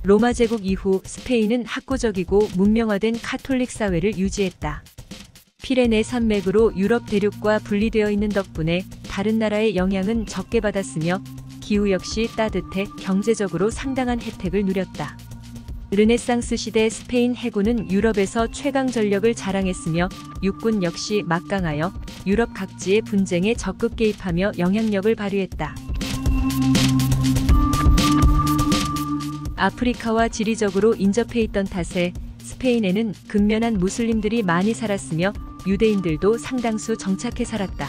로마 제국 이후 스페인은 학구적이고 문명화된 카톨릭 사회를 유지했다. 피레네 산맥으로 유럽 대륙과 분리되어 있는 덕분에 다른 나라의 영향은 적게 받았으며 기후 역시 따뜻해 경제적으로 상당한 혜택을 누렸다. 르네상스 시대 스페인 해군은 유럽에서 최강 전력을 자랑했으며 육군 역시 막강하여 유럽 각지의 분쟁에 적극 개입하며 영향력을 발휘했다. 아프리카와 지리적으로 인접해 있던 탓에 스페인에는 근면한 무슬림들이 많이 살았으며 유대인들도 상당수 정착해 살았다.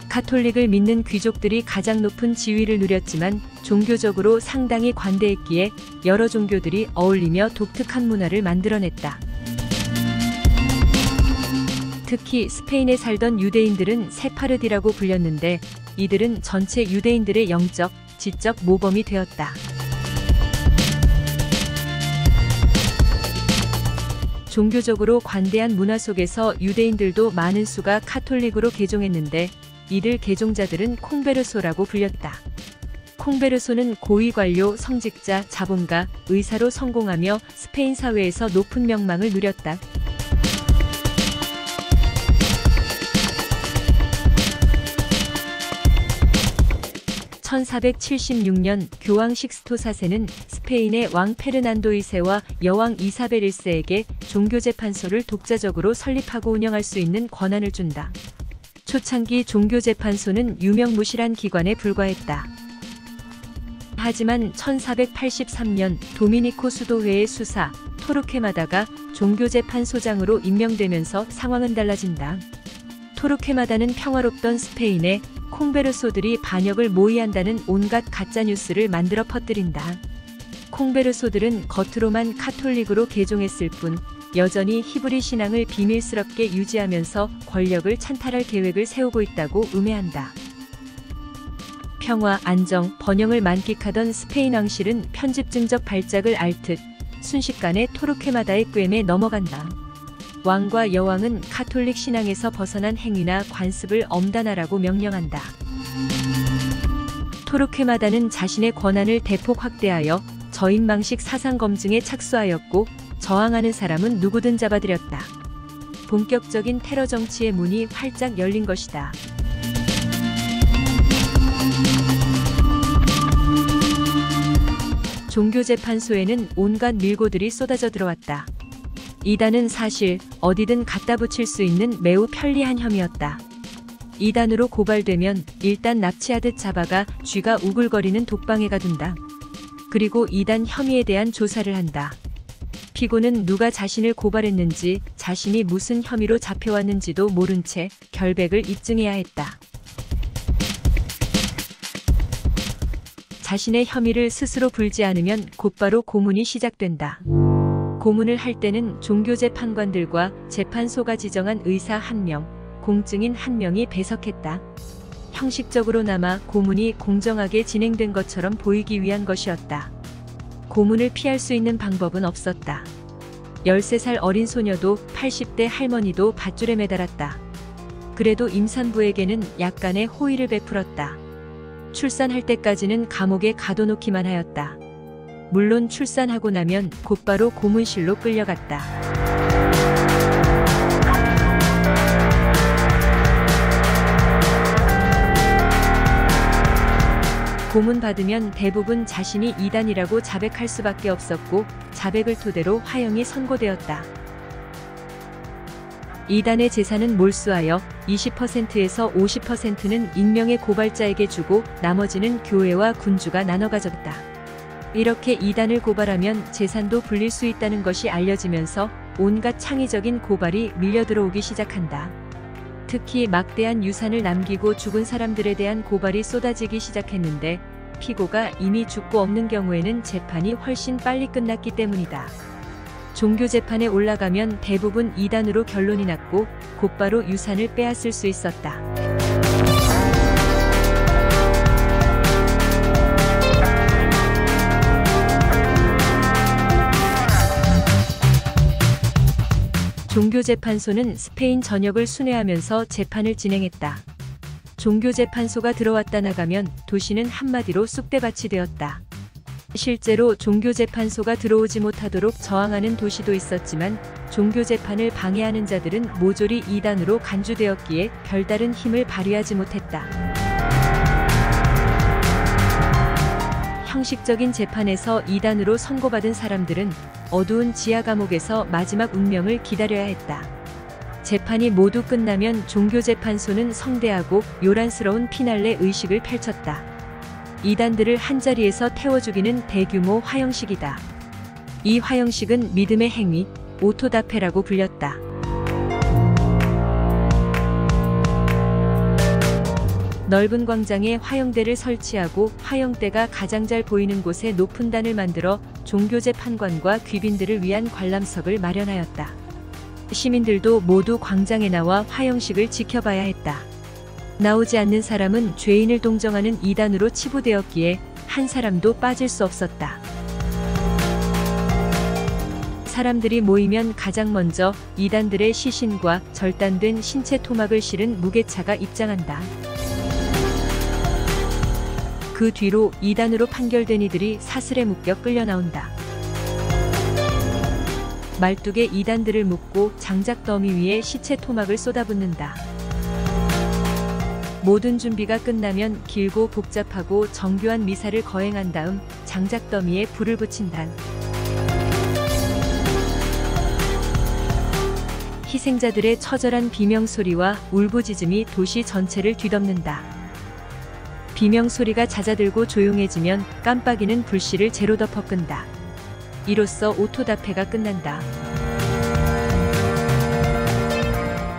카톨릭을 믿는 귀족들이 가장 높은 지위를 누렸지만 종교적으로 상당히 관대했기에 여러 종교들이 어울리며 독특한 문화를 만들어냈다. 특히 스페인에 살던 유대인들은 세파르디라고 불렸는데 이들은 전체 유대인들의 영적, 지적 모범이 되었다. 종교적으로 관대한 문화 속에서 유대인들도 많은 수가 카톨릭으로 개종했는데 이들 개종자들은 콩베르소라고 불렸다. 콩베르소는 고위 관료, 성직자, 자본가, 의사로 성공하며 스페인 사회에서 높은 명망을 누렸다. (1476년) 교황 식스토 4세는 스페인의 왕 페르난도 2세와 여왕 이사벨 1세에게 종교재판소를 독자적으로 설립하고 운영할 수 있는 권한을 준다. 초창기 종교재판소는 유명무실한 기관에 불과했다. 하지만 1483년 도미니코 수도회의 수사 토르케마다가 종교재판소장으로 임명되면서 상황은 달라진다. 토르케마다는 평화롭던 스페인에 콩베르소들이 반역을 모의한다는 온갖 가짜뉴스를 만들어 퍼뜨린다. 콩베르소들은 겉으로만 카톨릭으로 개종했을 뿐 여전히 히브리 신앙을 비밀스럽게 유지하면서 권력을 찬탈할 계획을 세우고 있다고 음해한다. 평화, 안정, 번영을 만끽하던 스페인 왕실은 편집증적 발작을 알 듯 순식간에 토르케마다의 꿰매 넘어간다. 왕과 여왕은 카톨릭 신앙에서 벗어난 행위나 관습을 엄단하라고 명령한다. 토르케마다는 자신의 권한을 대폭 확대하여 저인망식 사상 검증에 착수하였고 저항하는 사람은 누구든 잡아들였다. 본격적인 테러 정치의 문이 활짝 열린 것이다. 종교재판소에는 온갖 밀고들이 쏟아져 들어왔다. 이단은 사실 어디든 갖다 붙일 수 있는 매우 편리한 혐의였다. 이단으로 고발되면 일단 납치하듯 잡아가 쥐가 우글거리는 독방에 가둔다. 그리고 이단 혐의에 대한 조사를 한다. 피고는 누가 자신을 고발했는지, 자신이 무슨 혐의로 잡혀왔는지도 모른 채 결백을 입증해야 했다. 자신의 혐의를 스스로 풀지 않으면 곧바로 고문이 시작된다. 고문을 할 때는 종교재판관들과 재판소가 지정한 의사 1명, 공증인 1명이 배석했다. 형식적으로나마 고문이 공정하게 진행된 것처럼 보이기 위한 것이었다. 고문을 피할 수 있는 방법은 없었다. 13살 어린 소녀도 80대 할머니도 밧줄에 매달았다. 그래도 임산부에게는 약간의 호의를 베풀었다. 출산할 때까지는 감옥에 가둬놓기만 하였다. 물론 출산하고 나면 곧바로 고문실로 끌려갔다. 고문받으면 대부분 자신이 이단이라고 자백할 수밖에 없었고 자백을 토대로 화형이 선고되었다. 이단의 재산은 몰수하여 20%에서 50%는 익명의 고발자에게 주고 나머지는 교회와 군주가 나눠 가졌다. 이렇게 이단을 고발하면 재산도 불릴 수 있다는 것이 알려지면서 온갖 창의적인 고발이 밀려들어오기 시작한다. 특히 막대한 유산을 남기고 죽은 사람들에 대한 고발이 쏟아지기 시작했는데 피고가 이미 죽고 없는 경우에는 재판이 훨씬 빨리 끝났기 때문이다. 종교재판에 올라가면 대부분 이단으로 결론이 났고 곧바로 유산을 빼앗을 수 있었다. 종교재판소는 스페인 전역을 순회하면서 재판을 진행했다. 종교재판소가 들어왔다 나가면 도시는 한마디로 쑥대밭이 되었다. 실제로 종교재판소가 들어오지 못하도록 저항하는 도시도 있었지만 종교재판을 방해하는 자들은 모조리 이단으로 간주되었기에 별다른 힘을 발휘하지 못했다. 형식적인 재판에서 이단으로 선고받은 사람들은 어두운 지하 감옥에서 마지막 운명을 기다려야 했다. 재판이 모두 끝나면 종교재판소는 성대하고 요란스러운 피날레 의식을 펼쳤다. 이단들을 한자리에서 태워 죽이는 대규모 화형식이다. 이 화형식은 믿음의 행위, 오토다페라고 불렸다. 넓은 광장에 화형대를 설치하고 화형대가 가장 잘 보이는 곳에 높은 단을 만들어 종교재판관과 귀빈들을 위한 관람석을 마련하였다. 시민들도 모두 광장에 나와 화형식을 지켜봐야 했다. 나오지 않는 사람은 죄인을 동정하는 이단으로 치부되었기에 한 사람도 빠질 수 없었다. 사람들이 모이면 가장 먼저 이단들의 시신과 절단된 신체 토막을 실은 무게차가 입장한다. 그 뒤로 이단으로 판결된 이들이 사슬에 묶여 끌려 나온다. 말뚝에 이단들을 묶고 장작 더미 위에 시체 토막을 쏟아붓는다. 모든 준비가 끝나면 길고 복잡하고 정교한 미사를 거행한 다음 장작 더미에 불을 붙인다. 희생자들의 처절한 비명소리와 울부짖음이 도시 전체를 뒤덮는다. 비명소리가 잦아들고 조용해지면 깜빡이는 불씨를 재로 덮어 끈다. 이로써 오토다페가 끝난다.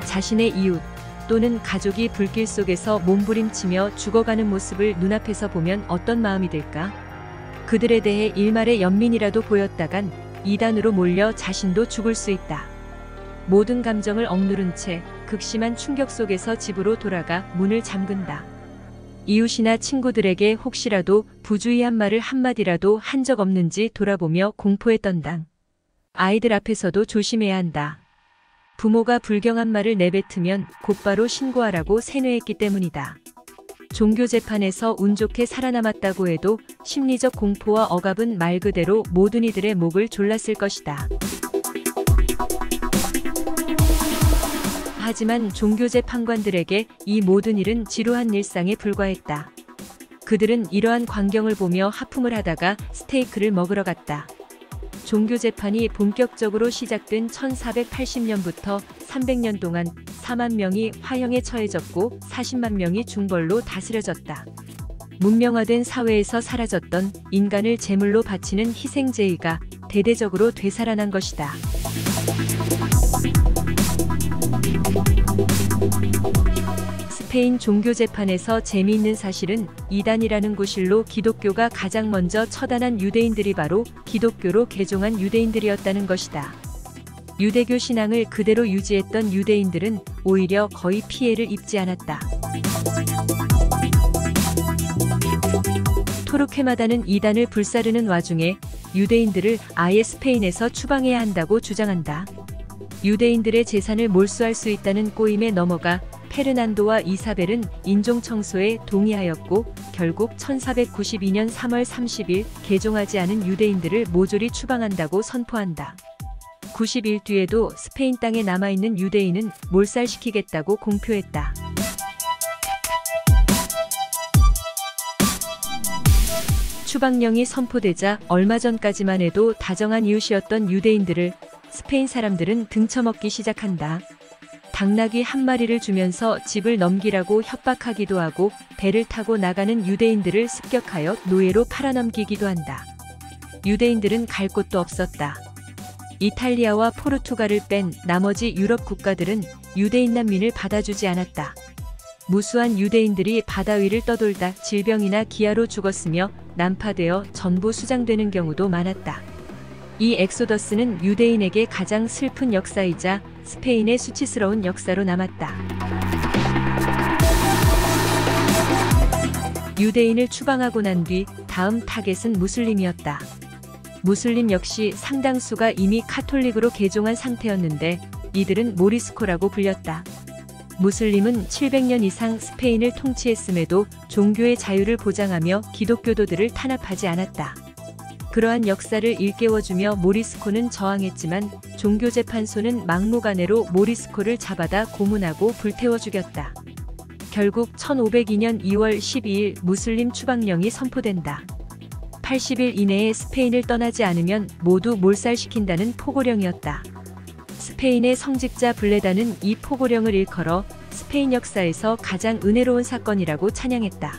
자신의 이웃 또는 가족이 불길 속에서 몸부림치며 죽어가는 모습을 눈앞에서 보면 어떤 마음이 들까? 그들에 대해 일말의 연민이라도 보였다간 이단으로 몰려 자신도 죽을 수 있다. 모든 감정을 억누른 채 극심한 충격 속에서 집으로 돌아가 문을 잠근다. 이웃이나 친구들에게 혹시라도 부주의한 말을 한마디라도 한 적 없는지 돌아보며 공포에 떤다. 아이들 앞에서도 조심해야 한다. 부모가 불경한 말을 내뱉으면 곧바로 신고하라고 세뇌했기 때문이다. 종교재판에서 운 좋게 살아남았다고 해도 심리적 공포와 억압은 말 그대로 모든 이들의 목을 졸랐을 것이다. 하지만 종교재판관들에게 이 모든 일은 지루한 일상에 불과했다. 그들은 이러한 광경을 보며 하품을 하다가 스테이크를 먹으러 갔다. 종교재판이 본격적으로 시작된 1480년부터 300년 동안 4만 명이 화형에 처해졌고 40만 명이 중벌로 다스려졌다. 문명화된 사회에서 사라졌던 인간을 제물로 바치는 희생제의가 대대적으로 되살아난 것이다. 스페인 종교재판에서 재미있는 사실은 이단이라는 구실로 기독교가 가장 먼저 처단한 유대인들이 바로 기독교로 개종한 유대인들이었다는 것이다. 유대교 신앙을 그대로 유지했던 유대인들은 오히려 거의 피해를 입지 않았다. 토르케마다는 이단을 불사르는 와중에 유대인들을 아예 스페인에서 추방해야 한다고 주장한다. 유대인들의 재산을 몰수할 수 있다는 꼬임에 넘어가 페르난도와 이사벨은 인종청소에 동의하였고 결국 1492년 3월 30일 개종하지 않은 유대인들을 모조리 추방한다고 선포한다. 90일 뒤에도 스페인 땅에 남아있는 유대인은 몰살시키겠다고 공표했다. 추방령이 선포되자 얼마 전까지만 해도 다정한 이웃이었던 유대인들을 스페인 사람들은 등쳐먹기 시작한다. 당나귀 한 마리를 주면서 집을 넘기라고 협박하기도 하고 배를 타고 나가는 유대인들을 습격하여 노예로 팔아넘기기도 한다. 유대인들은 갈 곳도 없었다. 이탈리아와 포르투갈을 뺀 나머지 유럽 국가들은 유대인 난민을 받아주지 않았다. 무수한 유대인들이 바다 위를 떠돌다 질병이나 기아로 죽었으며 난파되어 전부 수장되는 경우도 많았다. 이 엑소더스는 유대인에게 가장 슬픈 역사이자 스페인의 수치스러운 역사로 남았다. 유대인을 추방하고 난 뒤 다음 타겟은 무슬림이었다. 무슬림 역시 상당수가 이미 카톨릭으로 개종한 상태였는데 이들은 모리스코라고 불렸다. 무슬림은 700년 이상 스페인을 통치했음에도 종교의 자유를 보장하며 기독교도들을 탄압하지 않았다. 그러한 역사를 일깨워주며 모리스코는 저항했지만 종교재판소는 막무가내로 모리스코를 잡아다 고문하고 불태워 죽였다. 결국 1502년 2월 12일 무슬림 추방령이 선포된다. 80일 이내에 스페인을 떠나지 않으면 모두 몰살시킨다는 포고령이었다. 스페인의 성직자 블레다는 이 포고령을 일컬어 스페인 역사에서 가장 은혜로운 사건이라고 찬양했다.